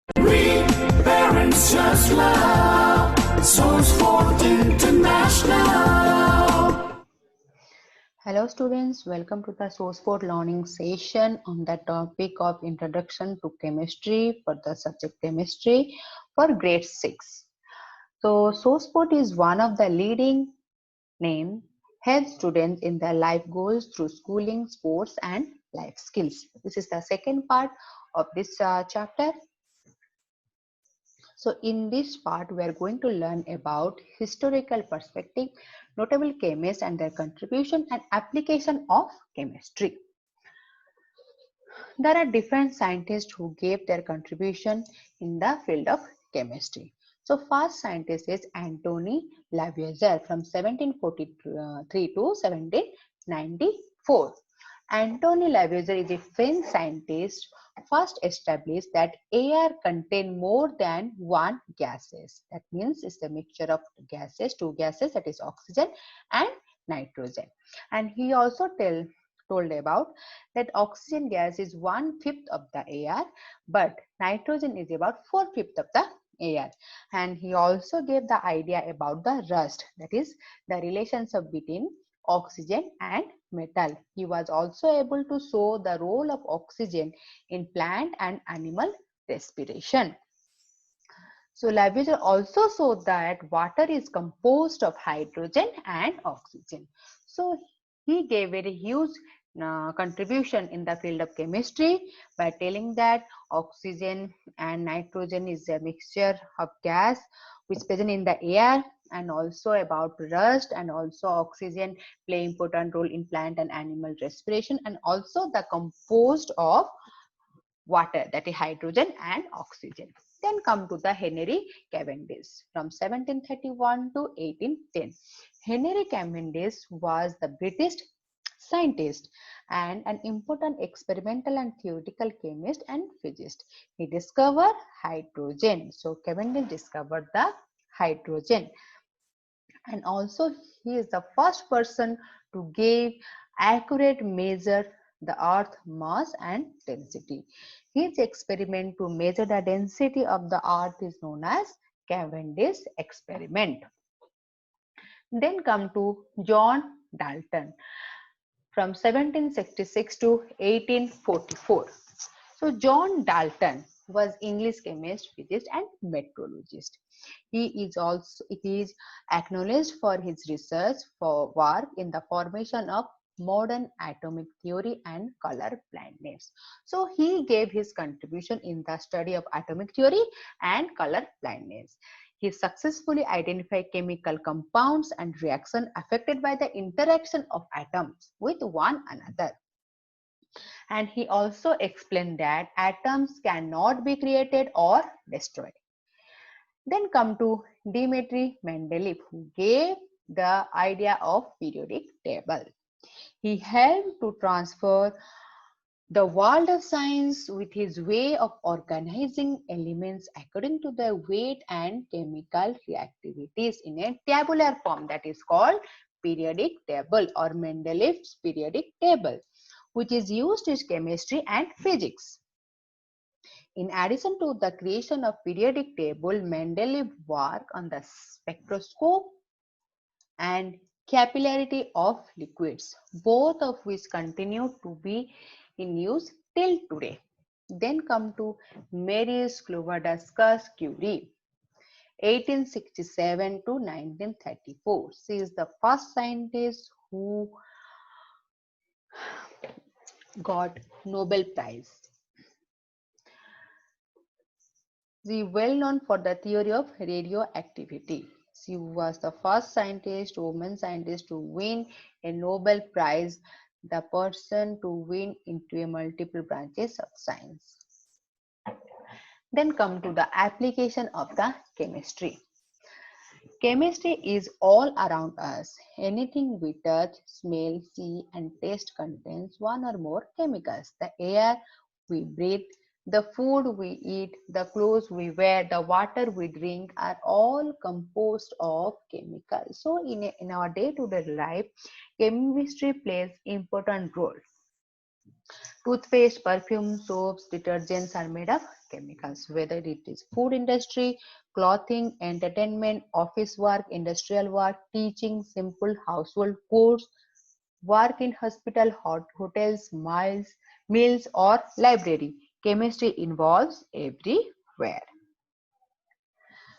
We parents just love SourceForth International. Hello students, welcome to the SourceForth learning session on the topic of Introduction to Chemistry for the subject Chemistry for grade 6. So SourceForth is one of the leading name help students in their life goals through schooling, sports and life skills. This is the second part of this chapter. So in this part, we are going to learn about historical perspective, notable chemists and their contribution and application of chemistry. There are different scientists who gave their contribution in the field of chemistry. So first scientist is Antony Lavoisier from 1743 to 1794. Antony Lavoisier is a French scientist first established that air contain more than one gases. That means it's a mixture of gases, two gases, that is oxygen and nitrogen. And he also told about that oxygen gas is 1/5 of the air, but nitrogen is about 4/5 of the air. And he also gave the idea about the rust, that is the relationship between oxygen and metal. He was also able to show the role of oxygen in plant and animal respiration. So Lavoisier also showed that water is composed of hydrogen and oxygen. So he gave a huge contribution in the field of chemistry by telling that oxygen and nitrogen is a mixture of gas which is present in the air, and also about rust, and also oxygen play important role in plant and animal respiration, and also the composed of water, that is hydrogen and oxygen. Then come to the Henry Cavendish from 1731 to 1810. Henry Cavendish was the British scientist and an important experimental and theoretical chemist and physicist. He discovered hydrogen. So Cavendish discovered the hydrogen, and also he is the first person to give accurate measure the earth mass and density. His experiment to measure the density of the earth is known as Cavendish experiment. Then come to John Dalton from 1766 to 1844. So John Dalton was English chemist, physicist and meteorologist. He is acknowledged for his research for work in the formation of modern atomic theory and color blindness. So he gave his contribution in the study of atomic theory and color blindness. He successfully identified chemical compounds and reactions affected by the interaction of atoms with one another. And he also explained that atoms cannot be created or destroyed. Then come to Dmitry Mendeleev, who gave the idea of periodic table. He helped to transfer the world of science with his way of organizing elements according to their weight and chemical reactivities in a tabular form, that is called periodic table or Mendeleev's periodic table, which is used in chemistry and physics. In addition to the creation of periodic table, Mendeleev worked on the spectroscope and capillarity of liquids, both of which continue to be in use till today. Then come to Marie Sklodowska-Curie, 1867 to 1934. She is the first scientist who got Nobel Prize. She is well known for the theory of radioactivity. She was the first woman scientist to win a Nobel Prize, the person to win into a multiple branches of science. Then come to the application of the chemistry. Chemistry is all around us. Anything we touch, smell, see, and taste contains one or more chemicals. The air we breathe, the food we eat, the clothes we wear, the water we drink are all composed of chemicals. So in our day-to-day life, chemistry plays important role. Toothpaste, perfume, soaps, detergents are made of chemicals, whether it is food industry, clothing, entertainment, office work, industrial work, teaching, simple household chores, work in hospital, hotels, mills, or library. Chemistry involves everywhere.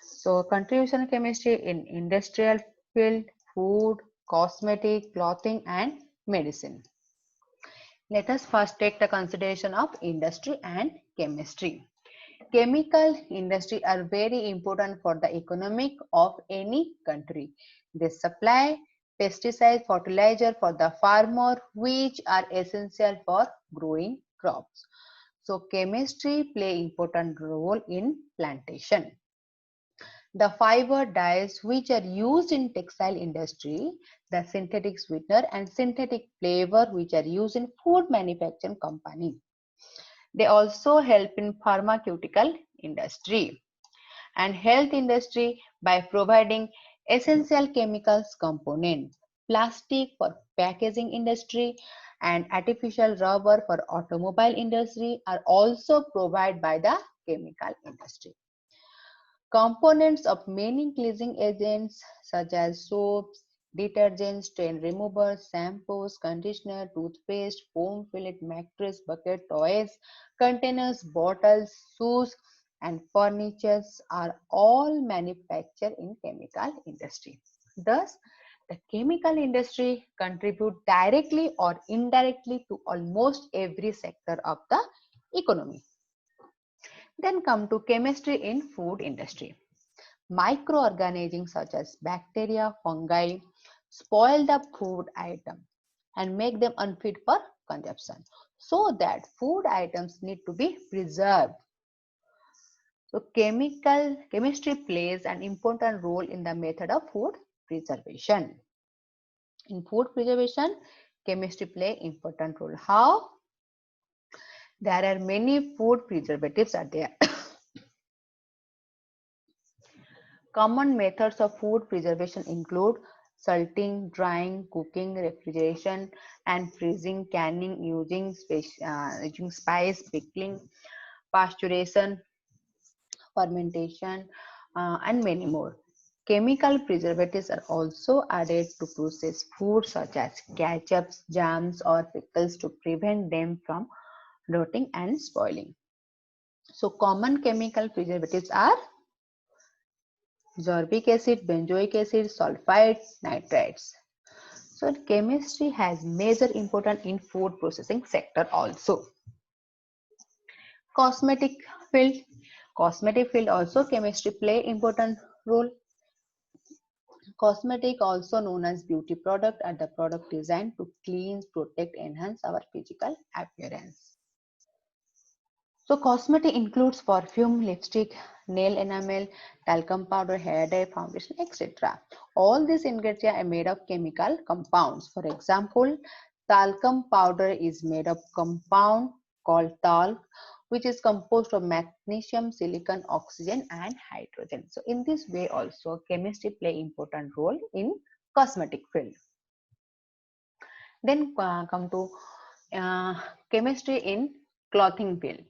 So contribution of chemistry in industrial field, food, cosmetic, clothing, and medicine. Let us first take the consideration of industry and chemistry. Chemical industry are very important for the economic of any country. They supply pesticide, fertilizer for the farmer, which are essential for growing crops. So chemistry play important role in plantation. The fiber dyes which are used in textile industry, the synthetic sweetener and synthetic flavor which are used in food manufacturing company. They also help in pharmaceutical industry and health industry by providing essential chemicals component. Plastic for packaging industry and artificial rubber for automobile industry are also provided by the chemical industry. Components of many cleansing agents such as soaps, detergents, stain removers, shampoos, conditioner, toothpaste, foam fillet, mattress, bucket, toys, containers, bottles, shoes, and furnitures are all manufactured in chemical industry. Thus, the chemical industry contribute directly or indirectly to almost every sector of the economy. Then come to chemistry in food industry. Microorganisms such as bacteria, fungi spoil the food item and make them unfit for consumption. So that food items need to be preserved. So chemistry plays an important role in the method of food preservation. In food preservation, chemistry play important role. How? There are many food preservatives are there. Common methods of food preservation include salting, drying, cooking, refrigeration, and freezing, canning, using spice, pickling, pasteurization, fermentation, and many more. Chemical preservatives are also added to processed food such as ketchups, jams, or pickles to prevent them from rotting and spoiling. So common chemical preservatives are sorbic acid, benzoic acid, sulfides, nitrites. So chemistry has major importance in food processing sector also. Cosmetic field. Cosmetic field also chemistry play important role. Cosmetic, also known as beauty product, are the product designed to cleanse, protect, enhance our physical appearance. So cosmetic includes perfume, lipstick, nail enamel, talcum powder, hair dye, foundation, etc. All these ingredients are made of chemical compounds. For example, talcum powder is made of compound called talc, which is composed of magnesium, silicon, oxygen, and hydrogen. So in this way also chemistry play important role in cosmetic field. Then come to chemistry in clothing field.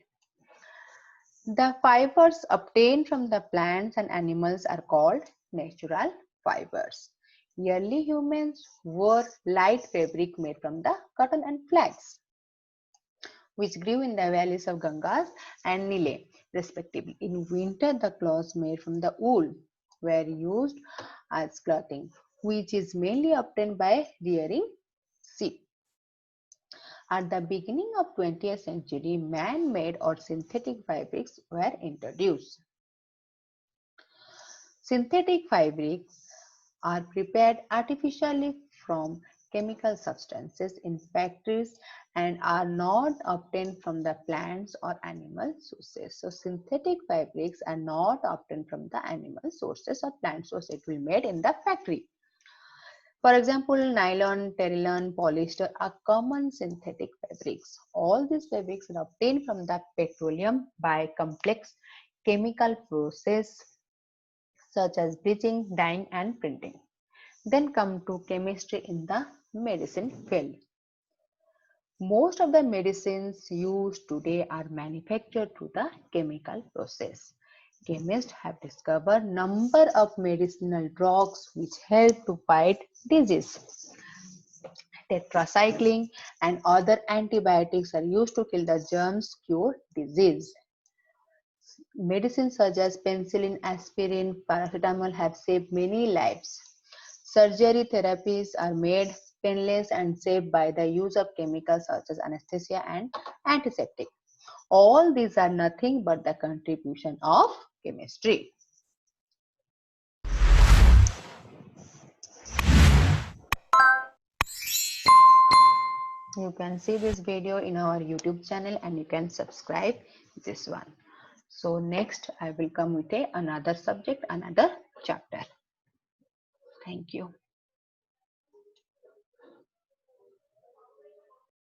The fibers obtained from the plants and animals are called natural fibers. Early humans wore light fabric made from the cotton and flax, which grew in the valleys of Ganges and Nile, respectively. In winter, the clothes made from the wool were used as clothing, which is mainly obtained by rearing sheep. At the beginning of 20th century, man-made or synthetic fabrics were introduced. Synthetic fabrics are prepared artificially from chemical substances in factories and are not obtained from the plants or animal sources. So synthetic fabrics are not obtained from the animal sources or plant sources. It will be made in the factory. For example, nylon, terylon, polyester are common synthetic fabrics. All these fabrics are obtained from the petroleum by complex chemical process such as bleaching, dyeing, and printing. Then come to chemistry in the medicine field. Most of the medicines used today are manufactured through the chemical process. Chemists have discovered number of medicinal drugs which help to fight disease. Tetracycline and other antibiotics are used to kill the germs, cure disease. Medicines such as penicillin, aspirin, paracetamol have saved many lives. Surgery therapies are made painless and safe by the use of chemicals such as anesthesia and antiseptic. All these are nothing but the contribution of chemistry. You can see this video in our YouTube channel and you can subscribe this one. So next I will come with another subject, another chapter. Thank you.